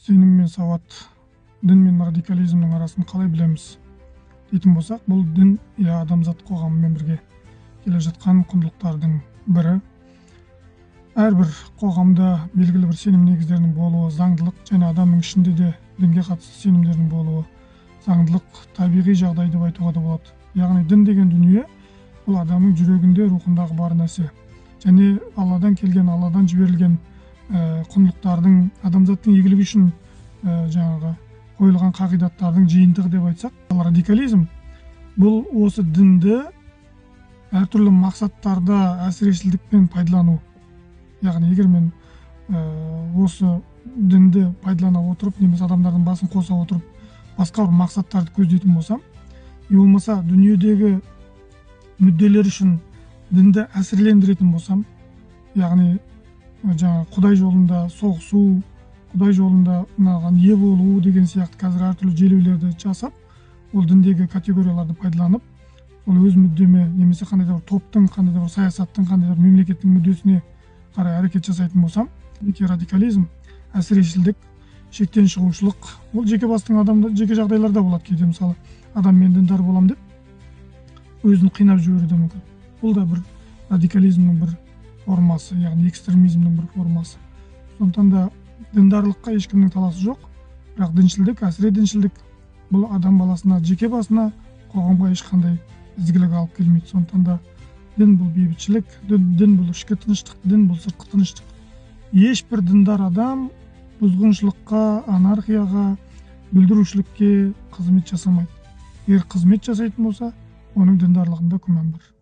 сенім мен сауат, дін мен радикализмнің арасын қалай білеміз дейтін болсақ, бұл дін адамзат қоғамымен бірге келе жатқан құндылықтардың бірі. Әрбір қоғамда белгілі бір сенім негіздерінің болуы, заңдылық және адамның ішінде де дінге қатысты сенімдердің болуы, заңдылық табиғи жағдай деп айтуға да болады. Яғни дін деген дүние бұл адамның жүрегінде, рухындағы бар нәрсе. Және Алладан келген, Алладан жіберілген құндылықтардың, адамзаттың игілігі үшін жаңағы қойылған қағидаттардың жиынтығы деп айтсақ, радикализм бұл осы дінді әртүрлі мақсаттарда әсірешілдікпен пайдалану. Яғни егер мен осы дінді пайдалана отырып, немесе адамдардың басын қоса отырып, басқа бір мақсаттарды көздейтін болсам, болмаса дүниедегі мүдделер үшін дінді әсірелендіретін болсам, яғни жаңа Құдай жолында соғысу, Құдай жолында мынаған ие болу деген сияқты қазір әртүрлі желеулерді жасап, ол діндегі категорияларды пайдаланып, ол өз мүддеме немесе қандай да бір топтың, қандай да бір саясаттың, қандай да бір мемлекеттің мүддесіне қарай әрекет жасайтын болсам, радикализм, әсірешілдік, шектен шығушылық, ол жеке бастың адамда жеке жағдайларда болады. Кейде мысалы адам мен діндар болам деп өзін қинап жіберуі де мүмкін. Бұл да бір радикализмнің бір формасы, яғни экстремизмнің бір формасы. Сондықтан да діндарлыққа ешкімнің таласы жоқ, бірақ діншілдік, әсіре діншілдік бұл адам баласына, жеке басына, қоғамға ешқандай ізгілік алып келмейді. Сондықтан да дін бұл бейбітшілік, дін бұл ішкі тыныштық, дін бұл сыртқы тыныштық. Ешбір діндар адам бұзғыншылыққа, анархияға, бүлдірушілікке қызмет жасамайды. Егер қызмет жасайтын болса, оның діндарлығында күмән бар.